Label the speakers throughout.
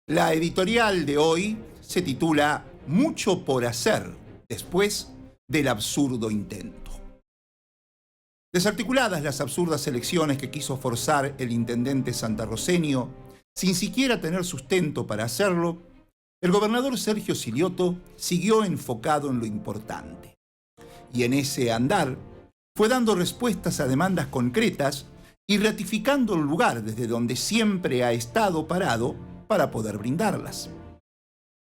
Speaker 1: La editorial de hoy se titula Mucho por hacer después del absurdo intento. Desarticuladas las absurdas elecciones que quiso forzar el intendente santarroceño, sin siquiera tener sustento para hacerlo, el gobernador Sergio Silioto siguió enfocado en lo importante. Y en ese andar fue dando respuestas a demandas concretas y ratificando el lugar desde donde siempre ha estado parado para poder brindarlas.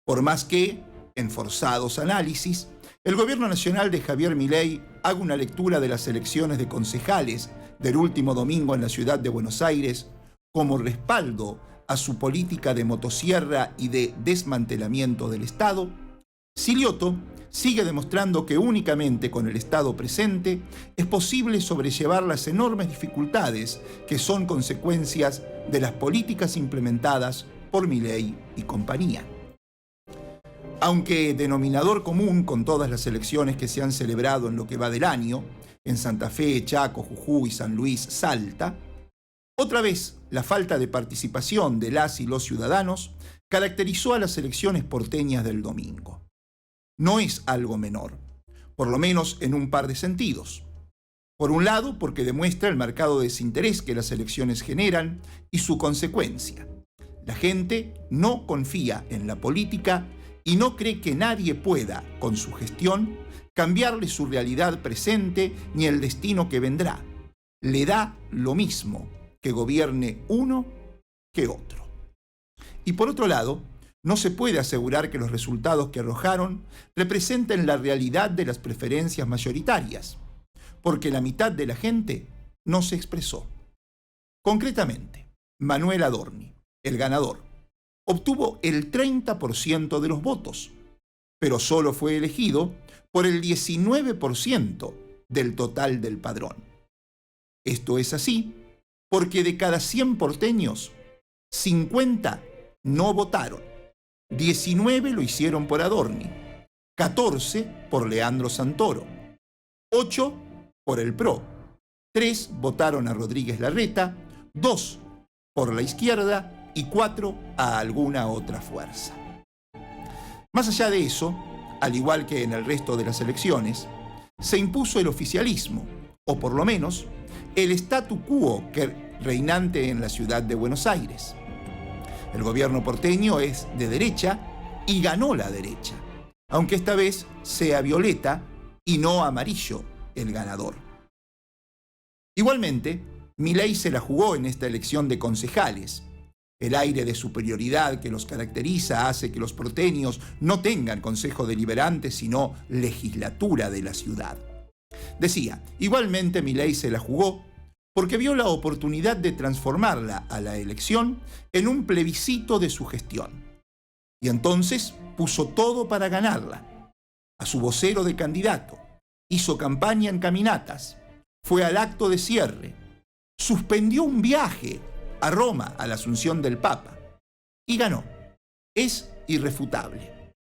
Speaker 1: Por más que, en forzados análisis, el gobierno nacional de Javier Milei haga una lectura de las elecciones de concejales del último domingo en la ciudad de Buenos Aires como respaldo a su política de motosierra y de desmantelamiento del Estado, Silioto sigue demostrando que únicamente con el Estado presente es posible sobrellevar las enormes dificultades que son consecuencias de las políticas implementadas por Milei y compañía. Aunque denominador común con todas las elecciones que se han celebrado en lo que va del año, en Santa Fe, Chaco, Jujuy, San Luis, Salta, otra vez la falta de participación de las y los ciudadanos caracterizó a las elecciones porteñas del domingo. No es algo menor, por lo menos en un par de sentidos. Por un lado, porque demuestra el marcado desinterés que las elecciones generan y su consecuencia. La gente no confía en la política y no cree que nadie pueda, con su gestión, cambiarle su realidad presente ni el destino que vendrá. Le da lo mismo que gobierne uno que otro. Y por otro lado, no se puede asegurar que los resultados que arrojaron representen la realidad de las preferencias mayoritarias, porque la mitad de la gente no se expresó. Concretamente, Manuel Adorni, el ganador, obtuvo el 30% de los votos, pero solo fue elegido por el 19% del total del padrón. Esto es así porque de cada 100 porteños, 50 no votaron, 19 lo hicieron por Adorni, 14 por Leandro Santoro, 8 por el PRO, 3 votaron a Rodríguez Larreta, 2 por la izquierda y 4 a alguna otra fuerza. Más allá de eso, al igual que en el resto de las elecciones, se impuso el oficialismo, o por lo menos el statu quo reinante en la ciudad de Buenos Aires. El gobierno porteño es de derecha y ganó la derecha, aunque esta vez sea violeta y no amarillo el ganador. Igualmente, Milei se la jugó en esta elección de concejales. El aire de superioridad que los caracteriza hace que los porteños no tengan consejo deliberante, sino legislatura de la ciudad. Decía, igualmente Milei se la jugó porque vio la oportunidad de transformarla a la elección en un plebiscito de su gestión. Y entonces puso todo para ganarla. A su vocero de candidato, hizo campaña en caminatas, fue al acto de cierre, suspendió un viaje a Roma, a la Asunción del Papa, y ganó. Es irrefutable.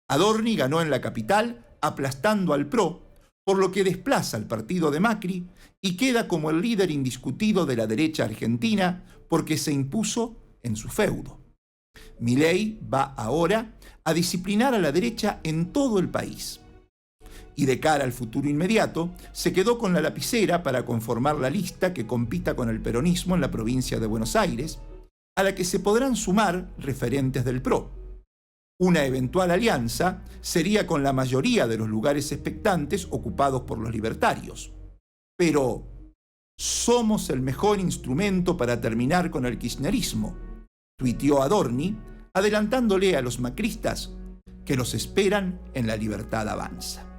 Speaker 1: Adorni ganó en la capital aplastando al PRO, por lo que desplaza al partido de Macri y queda como el líder indiscutido de la derecha argentina porque se impuso en su feudo. Milei va ahora a disciplinar a la derecha en todo el país. Y de cara al futuro inmediato, se quedó con la lapicera para conformar la lista que compita con el peronismo en la provincia de Buenos Aires, a la que se podrán sumar referentes del PRO. Una eventual alianza sería con la mayoría de los lugares expectantes ocupados por los libertarios. Pero somos el mejor instrumento para terminar con el kirchnerismo, tuiteó Adorni, adelantándole a los macristas que los esperan en La Libertad Avanza.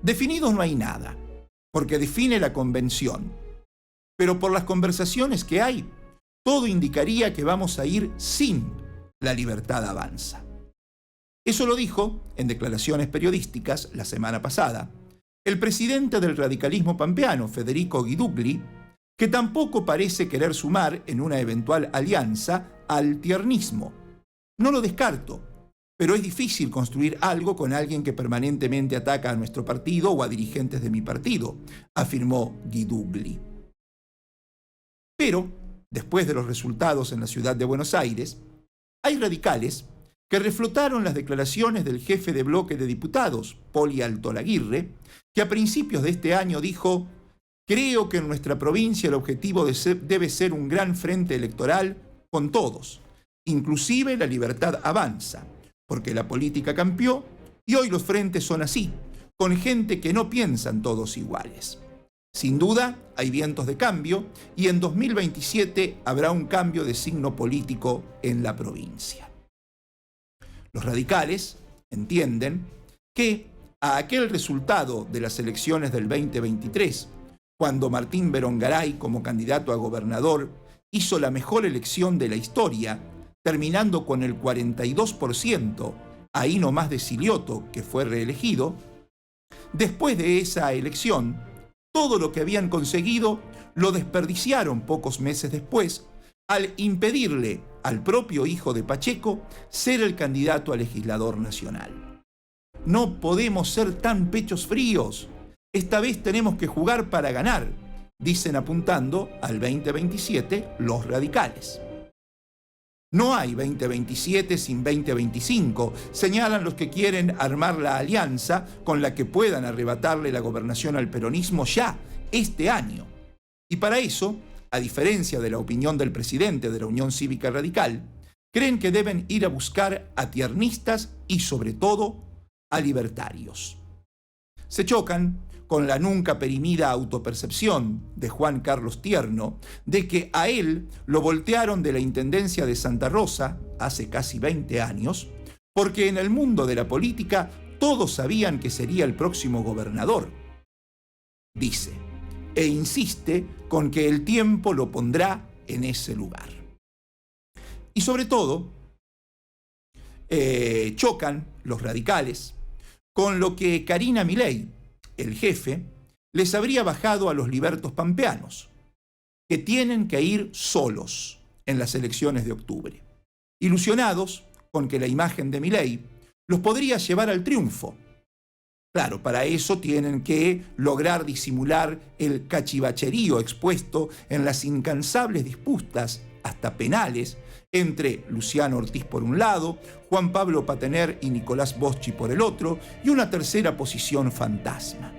Speaker 1: Definidos no hay nada, porque define la convención. Pero por las conversaciones que hay, todo indicaría que vamos a ir sin La Libertad Avanza. Eso lo dijo, en declaraciones periodísticas la semana pasada, el presidente del radicalismo pampeano, Federico Guidugli, que tampoco parece querer sumar en una eventual alianza al tiernismo. No lo descarto, pero es difícil construir algo con alguien que permanentemente ataca a nuestro partido o a dirigentes de mi partido, afirmó Guidugli. Pero después de los resultados en la ciudad de Buenos Aires, hay radicales que reflotaron las declaraciones del jefe de bloque de diputados, Poli Altolaguirre, que a principios de este año dijo: creo que en nuestra provincia el objetivo debe ser un gran frente electoral con todos, inclusive La Libertad Avanza, porque la política cambió y hoy los frentes son así, con gente que no piensan todos iguales. Sin duda, hay vientos de cambio y en 2027 habrá un cambio de signo político en la provincia. Los radicales entienden que a aquel resultado de las elecciones del 2023, cuando Martín Berongaray, como candidato a gobernador, hizo la mejor elección de la historia, terminando con el 42%, ahí nomás de Silioto, que fue reelegido, después de esa elección, todo lo que habían conseguido lo desperdiciaron pocos meses después al impedirle al propio hijo de Pacheco ser el candidato a legislador nacional. No podemos ser tan pechos fríos. Esta vez tenemos que jugar para ganar, dicen apuntando al 2027 los radicales. No hay 2027 sin 2025, señalan los que quieren armar la alianza con la que puedan arrebatarle la gobernación al peronismo ya, este año. Y para eso, a diferencia de la opinión del presidente de la Unión Cívica Radical, creen que deben ir a buscar a tiernistas y, sobre todo, a libertarios. Se chocan con la nunca perimida autopercepción de Juan Carlos Tierno de que a él lo voltearon de la Intendencia de Santa Rosa hace casi 20 años, porque en el mundo de la política todos sabían que sería el próximo gobernador. Dice, e insiste con que el tiempo lo pondrá en ese lugar. Y sobre todo, chocan los radicales con lo que Karina Milei, el jefe, les habría bajado a los libertos pampeanos, que tienen que ir solos en las elecciones de octubre, ilusionados con que la imagen de Milei los podría llevar al triunfo. Claro, para eso tienen que lograr disimular el cachivacherío expuesto en las incansables disputas, hasta penales, entre Luciano Ortiz por un lado, Juan Pablo Patener y Nicolás Boschi por el otro, y una tercera posición fantasma.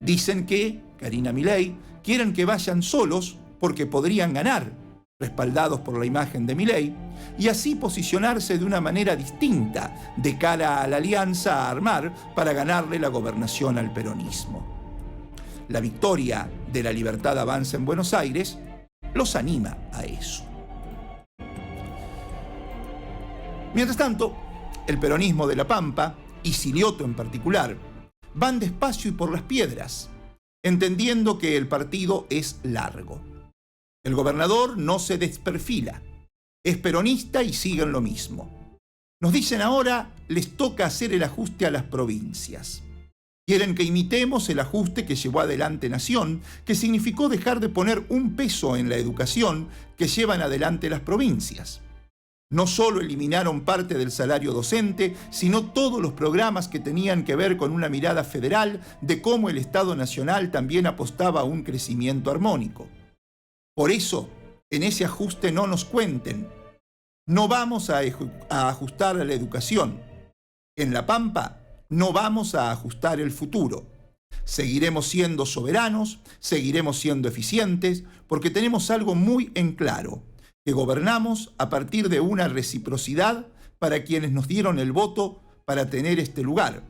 Speaker 1: Dicen que, Karina Milei, quieren que vayan solos porque podrían ganar, respaldados por la imagen de Milei, y así posicionarse de una manera distinta de cara a la alianza a armar para ganarle la gobernación al peronismo. La victoria de La Libertad Avanza en Buenos Aires los anima a eso. Mientras tanto, el peronismo de La Pampa, y Silioto en particular, van despacio y por las piedras, entendiendo que el partido es largo. El gobernador no se desperfila, es peronista y siguen lo mismo. Nos dicen ahora, les toca hacer el ajuste a las provincias. Quieren que imitemos el ajuste que llevó adelante Nación, que significó dejar de poner un peso en la educación que llevan adelante las provincias. No solo eliminaron parte del salario docente, sino todos los programas que tenían que ver con una mirada federal de cómo el Estado Nacional también apostaba a un crecimiento armónico. Por eso, en ese ajuste no nos cuenten. No vamos a ajustar a la educación. En La Pampa no vamos a ajustar el futuro. Seguiremos siendo soberanos, seguiremos siendo eficientes, porque tenemos algo muy en claro, que gobernamos a partir de una reciprocidad para quienes nos dieron el voto para tener este lugar,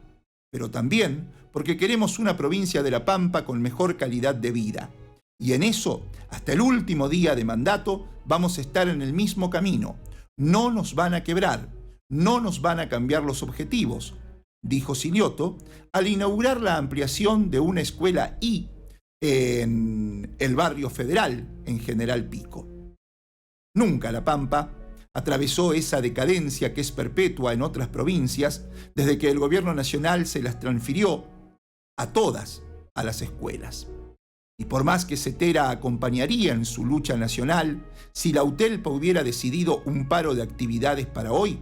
Speaker 1: pero también porque queremos una provincia de La Pampa con mejor calidad de vida. Y en eso, hasta el último día de mandato, vamos a estar en el mismo camino. No nos van a quebrar, no nos van a cambiar los objetivos, dijo Silioto al inaugurar la ampliación de una escuela I en el barrio Federal, en General Pico. Nunca La Pampa atravesó esa decadencia que es perpetua en otras provincias desde que el gobierno nacional se las transfirió a todas a las escuelas. Y por más que Cetera acompañaría en su lucha nacional, si la UTELPA hubiera decidido un paro de actividades para hoy,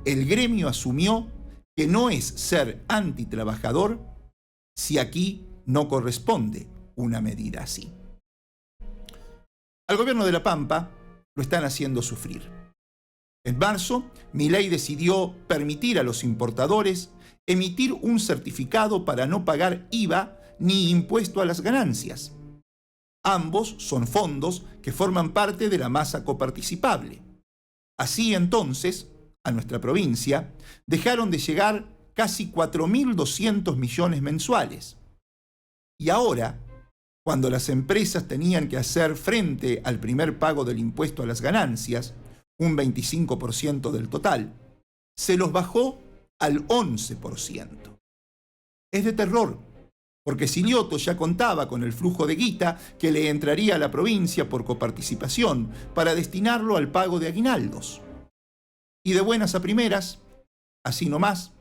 Speaker 1: el gremio asumió que no es ser antitrabajador si aquí no corresponde una medida así. Al gobierno de La Pampa lo están haciendo sufrir. En marzo, Milei decidió permitir a los importadores emitir un certificado para no pagar IVA ni impuesto a las ganancias. Ambos son fondos que forman parte de la masa coparticipable. Así entonces, a nuestra provincia, dejaron de llegar casi 4.200 millones mensuales. Y ahora, cuando las empresas tenían que hacer frente al primer pago del impuesto a las ganancias, un 25% del total, se los bajó al 11%. Es de terror, porque Silioto ya contaba con el flujo de guita que le entraría a la provincia por coparticipación para destinarlo al pago de aguinaldos. Y de buenas a primeras, así nomás,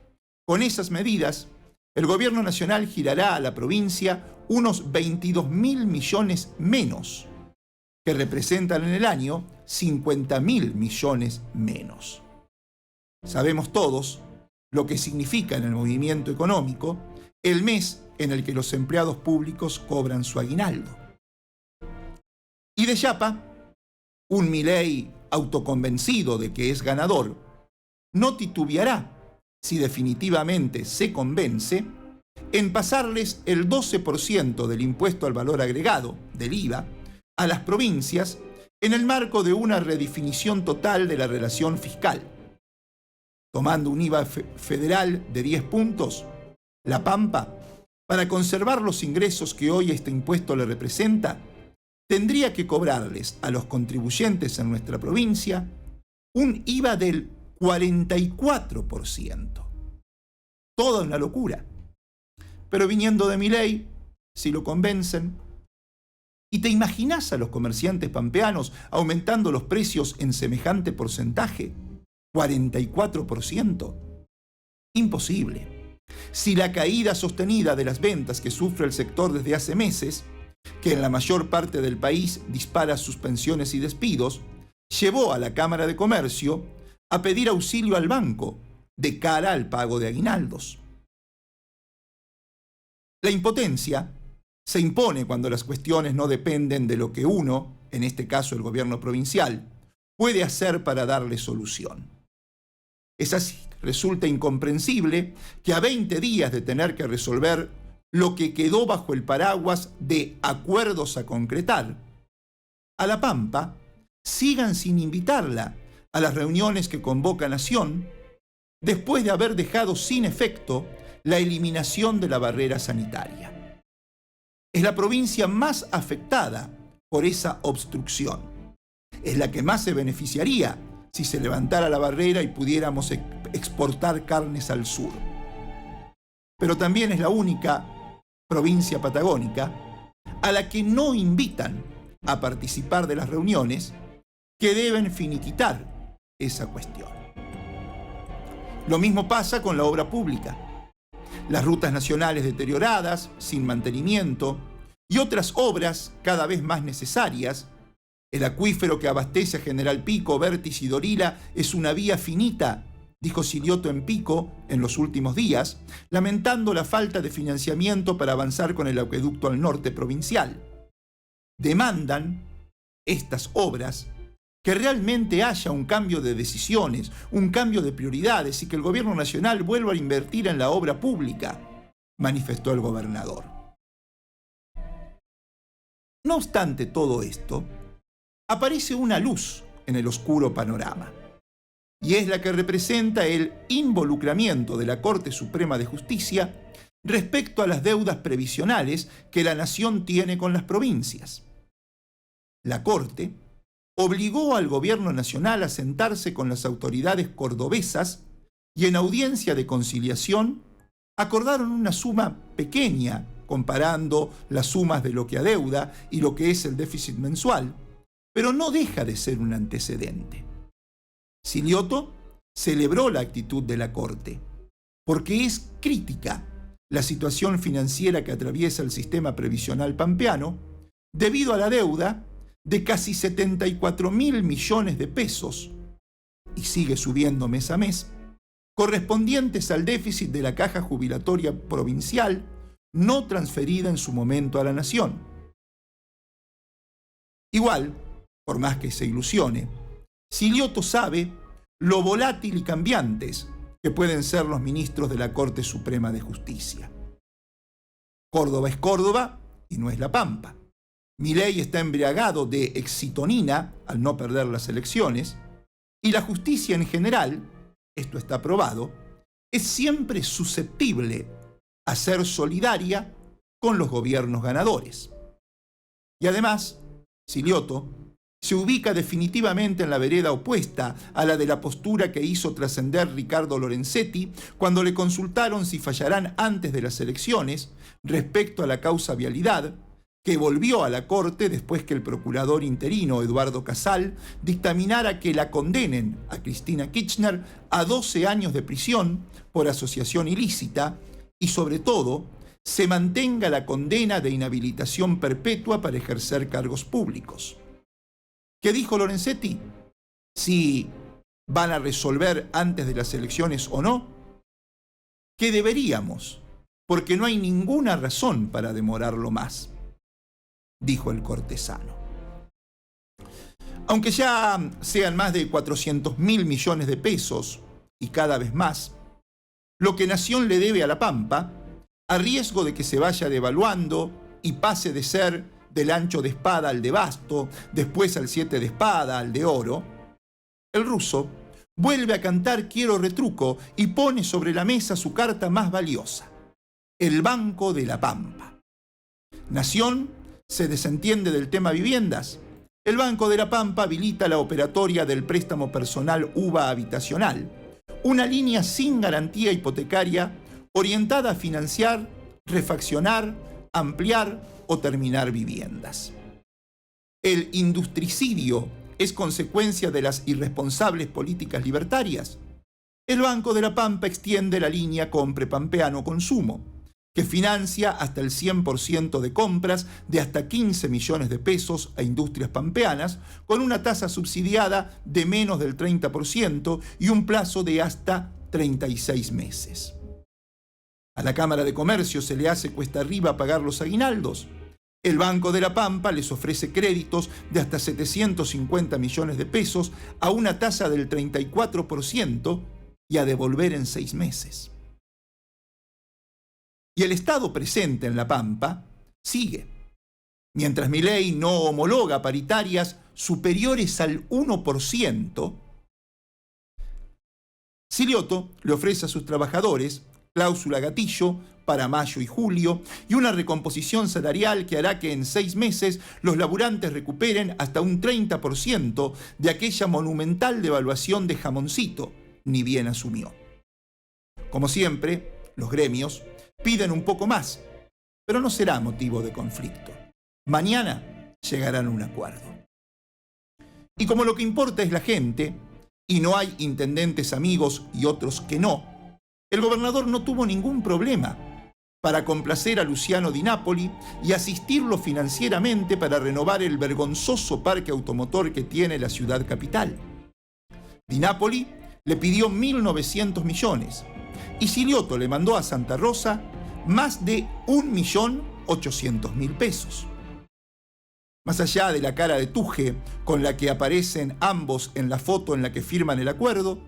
Speaker 1: con esas medidas, el gobierno nacional girará a la provincia unos 22.000 millones menos, que representan en el año 50.000 millones menos. Sabemos todos lo que significa en el movimiento económico el mes en el que los empleados públicos cobran su aguinaldo. Y de chapa, un Milei autoconvencido de que es ganador, no titubeará, si definitivamente se convence, en pasarles el 12% del impuesto al valor agregado, del IVA, a las provincias en el marco de una redefinición total de la relación fiscal. Tomando un IVA federal de 10 puntos, La Pampa, para conservar los ingresos que hoy este impuesto le representa, tendría que cobrarles a los contribuyentes en nuestra provincia un IVA del 44%. Toda una locura. Pero viniendo de Milei, si lo convencen, ¿y te imaginás a los comerciantes pampeanos aumentando los precios en semejante porcentaje? ¿44%? Imposible. Si la caída sostenida de las ventas que sufre el sector desde hace meses, que en la mayor parte del país dispara suspensiones y despidos, llevó a la Cámara de Comercio a pedir auxilio al banco de cara al pago de aguinaldos. La impotencia se impone cuando las cuestiones no dependen de lo que uno, en este caso el gobierno provincial, puede hacer para darle solución. Es así, resulta incomprensible que a 20 días de tener que resolver lo que quedó bajo el paraguas de acuerdos a concretar, a La Pampa sigan sin invitarla a las reuniones que convoca Nación, después de haber dejado sin efecto la eliminación de la barrera sanitaria. Es la provincia más afectada por esa obstrucción. Es la que más se beneficiaría si se levantara la barrera y pudiéramos exportar carnes al sur. Pero también es la única provincia patagónica a la que no invitan a participar de las reuniones que deben finiquitar esa cuestión. Lo mismo pasa con la obra pública. Las rutas nacionales deterioradas, sin mantenimiento, y otras obras cada vez más necesarias. El acuífero que abastece a General Pico, Vértiz y Dorila es una vía finita, dijo Silioto en Pico en los últimos días, lamentando la falta de financiamiento para avanzar con el acueducto al norte provincial. Demandan estas obras que realmente haya un cambio de decisiones, un cambio de prioridades y que el gobierno nacional vuelva a invertir en la obra pública, manifestó el gobernador. No obstante todo esto, aparece una luz en el oscuro panorama, y es la que representa el involucramiento de la Corte Suprema de Justicia respecto a las deudas previsionales que la Nación tiene con las provincias. La Corte obligó al gobierno nacional a sentarse con las autoridades cordobesas y en audiencia de conciliación acordaron una suma pequeña comparando las sumas de lo que adeuda y lo que es el déficit mensual, pero no deja de ser un antecedente. Silioto celebró la actitud de la Corte, porque es crítica la situación financiera que atraviesa el sistema previsional pampeano debido a la deuda de casi 74.000 millones de pesos, y sigue subiendo mes a mes, correspondientes al déficit de la caja jubilatoria provincial no transferida en su momento a la Nación. Igual, por más que se ilusione, Silioto sabe lo volátil y cambiantes que pueden ser los ministros de la Corte Suprema de Justicia. Córdoba es Córdoba y no es La Pampa. Milei está embriagado de excitonina al no perder las elecciones, y la justicia en general, esto está probado, es siempre susceptible a ser solidaria con los gobiernos ganadores. Y además, Silioto se ubica definitivamente en la vereda opuesta a la de la postura que hizo trascender Ricardo Lorenzetti cuando le consultaron si fallarán antes de las elecciones respecto a la causa vialidad, que volvió a la Corte después que el procurador interino Eduardo Casal dictaminara que la condenen a Cristina Kirchner a 12 años de prisión por asociación ilícita y, sobre todo, se mantenga la condena de inhabilitación perpetua para ejercer cargos públicos. ¿Qué dijo Lorenzetti? ¿Si van a resolver antes de las elecciones o no? Que deberíamos, porque no hay ninguna razón para demorarlo más, dijo el cortesano. Aunque ya sean más de 400.000 millones de pesos, y cada vez más, lo que Nación le debe a La Pampa, a riesgo de que se vaya devaluando y pase de ser del ancho de espada al de basto, después al 7 de espada, al de oro, el ruso vuelve a cantar Quiero retruco y pone sobre la mesa su carta más valiosa, el Banco de La Pampa. Nación se desentiende del tema viviendas. El Banco de La Pampa habilita la operatoria del préstamo personal UVA habitacional, una línea sin garantía hipotecaria orientada a financiar, refaccionar, ampliar o terminar viviendas. ¿El industricidio es consecuencia de las irresponsables políticas libertarias? El Banco de La Pampa extiende la línea Compre Pampeano Consumo, que financia hasta el 100% de compras de hasta 15 millones de pesos a industrias pampeanas, con una tasa subsidiada de menos del 30% y un plazo de hasta 36 meses. A la Cámara de Comercio se le hace cuesta arriba pagar los aguinaldos. El Banco de La Pampa les ofrece créditos de hasta 750 millones de pesos a una tasa del 34% y a devolver en 6 meses. Y el Estado presente en La Pampa sigue. Mientras Milei no homologa paritarias superiores al 1%, Silioto le ofrece a sus trabajadores cláusula gatillo para mayo y julio y una recomposición salarial que hará que en 6 meses los laburantes recuperen hasta un 30% de aquella monumental devaluación de jamoncito, ni bien asumió. Como siempre, los gremios piden un poco más, pero no será motivo de conflicto. Mañana llegarán a un acuerdo. Y como lo que importa es la gente, y no hay intendentes amigos y otros que no, el gobernador no tuvo ningún problema para complacer a Luciano Di Napoli y asistirlo financieramente para renovar el vergonzoso parque automotor que tiene la ciudad capital. Di Napoli le pidió 1.900 millones y Silioto le mandó a Santa Rosa más de 1.800.000 pesos. Más allá de la cara de tuje con la que aparecen ambos en la foto en la que firman el acuerdo,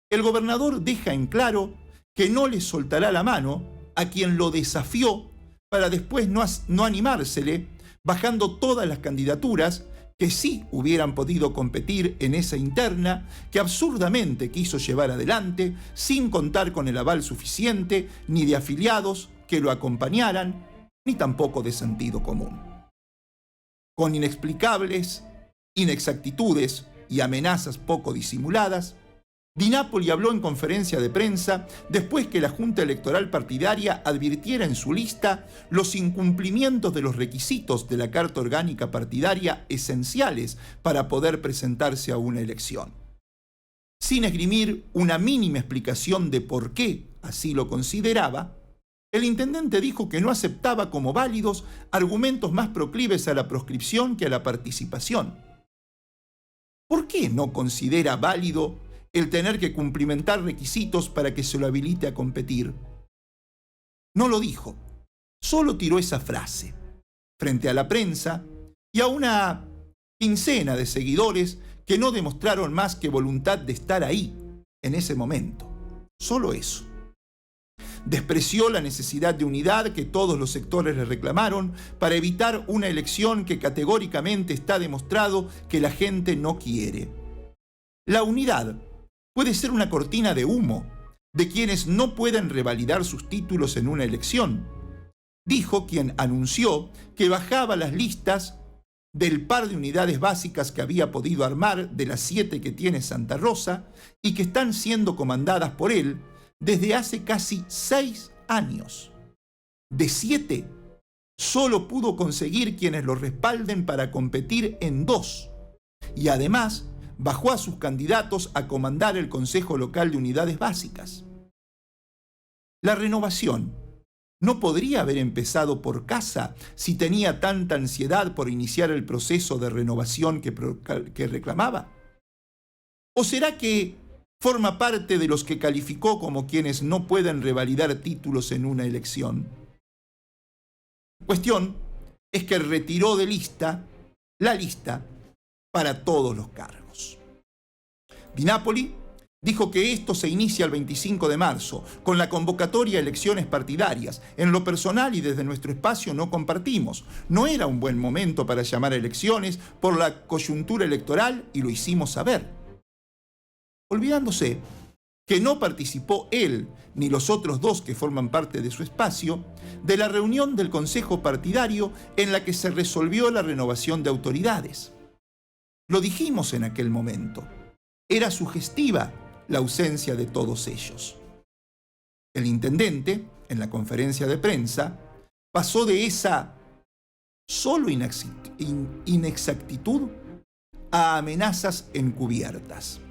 Speaker 1: el gobernador deja en claro que no le soltará la mano a quien lo desafió para después no animársele, bajando todas las candidaturas que sí hubieran podido competir en esa interna que absurdamente quiso llevar adelante sin contar con el aval suficiente ni de afiliados que lo acompañaran, ni tampoco de sentido común. Con inexplicables inexactitudes y amenazas poco disimuladas, Di Napoli habló en conferencia de prensa después que la Junta Electoral Partidaria advirtiera en su lista los incumplimientos de los requisitos de la Carta Orgánica Partidaria esenciales para poder presentarse a una elección. Sin esgrimir una mínima explicación de por qué así lo consideraba, el intendente dijo que no aceptaba como válidos argumentos más proclives a la proscripción que a la participación. ¿Por qué no considera válido el tener que cumplimentar requisitos para que se lo habilite a competir? No lo dijo, solo tiró esa frase frente a la prensa y a una quincena de seguidores que no demostraron más que voluntad de estar ahí, en ese momento. Solo eso. Despreció la necesidad de unidad que todos los sectores le reclamaron para evitar una elección que categóricamente está demostrado que la gente no quiere. La unidad puede ser una cortina de humo de quienes no pueden revalidar sus títulos en una elección, dijo quien anunció que bajaba las listas del par de unidades básicas que había podido armar de las 7 que tiene Santa Rosa y que están siendo comandadas por él desde hace casi 6 años. De 7, solo pudo conseguir quienes lo respalden para competir en 2. Y además, bajó a sus candidatos a comandar el Consejo Local de Unidades Básicas. La renovación no podría haber empezado por Casa si tenía tanta ansiedad por iniciar el proceso de renovación que reclamaba. ¿O será que forma parte de los que calificó como quienes no pueden revalidar títulos en una elección? La cuestión es que retiró de la lista para todos los cargos. Di Napoli dijo que esto se inicia el 25 de marzo, con la convocatoria a elecciones partidarias. En lo personal y desde nuestro espacio no compartimos. No era un buen momento para llamar a elecciones por la coyuntura electoral y lo hicimos saber. Olvidándose que no participó él ni los otros 2 que forman parte de su espacio de la reunión del Consejo Partidario en la que se resolvió la renovación de autoridades. Lo dijimos en aquel momento. Era sugestiva la ausencia de todos ellos. El intendente, en la conferencia de prensa, pasó de esa solo inexactitud a amenazas encubiertas.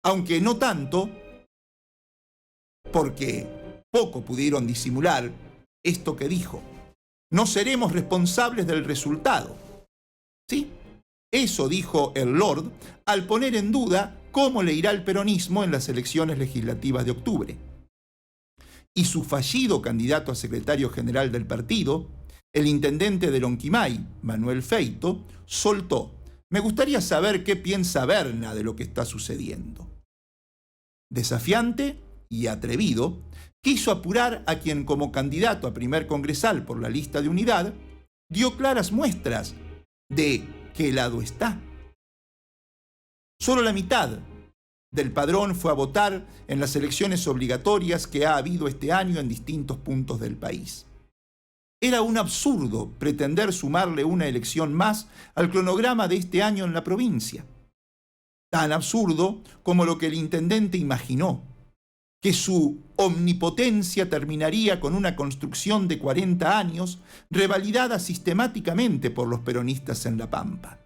Speaker 1: Aunque no tanto, porque poco pudieron disimular esto que dijo. No seremos responsables del resultado. ¿Sí? Eso dijo el Lord al poner en duda cómo le irá el peronismo en las elecciones legislativas de octubre. Y su fallido candidato a secretario general del partido, el intendente de Lonquimay, Manuel Feito, soltó: me gustaría saber qué piensa Berna de lo que está sucediendo. Desafiante y atrevido, quiso apurar a quien como candidato a primer congresal por la lista de unidad dio claras muestras de qué lado está. Solo la mitad del padrón fue a votar en las elecciones obligatorias que ha habido este año en distintos puntos del país. Era un absurdo pretender sumarle una elección más al cronograma de este año en la provincia. Tan absurdo como lo que el intendente imaginó, que su omnipotencia terminaría con una construcción de 40 años revalidada sistemáticamente por los peronistas en La Pampa.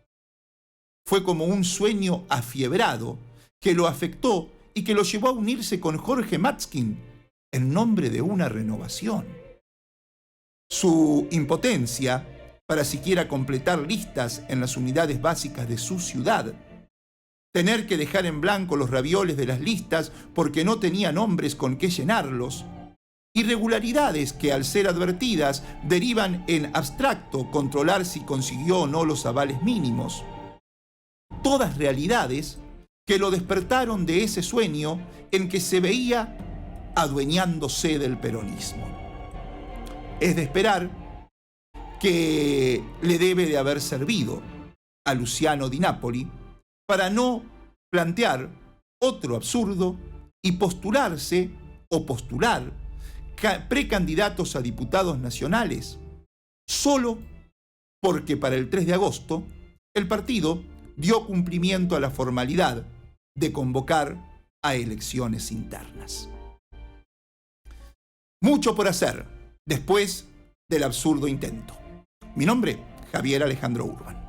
Speaker 1: Fue como un sueño afiebrado que lo afectó y que lo llevó a unirse con Jorge Matskin en nombre de una renovación. Su impotencia para siquiera completar listas en las unidades básicas de su ciudad, tener que dejar en blanco los ravioles de las listas porque no tenía nombres con qué llenarlos, irregularidades que al ser advertidas derivan en abstracto controlar si consiguió o no los avales mínimos. Todas realidades que lo despertaron de ese sueño en que se veía adueñándose del peronismo. Es de esperar que le debe de haber servido a Luciano Di Napoli para no plantear otro absurdo y postularse o postular precandidatos a diputados nacionales, solo porque para el 3 de agosto el partido dio cumplimiento a la formalidad de convocar a elecciones internas. Mucho por hacer después del absurdo intento. Mi nombre, Javier Alejandro Urban.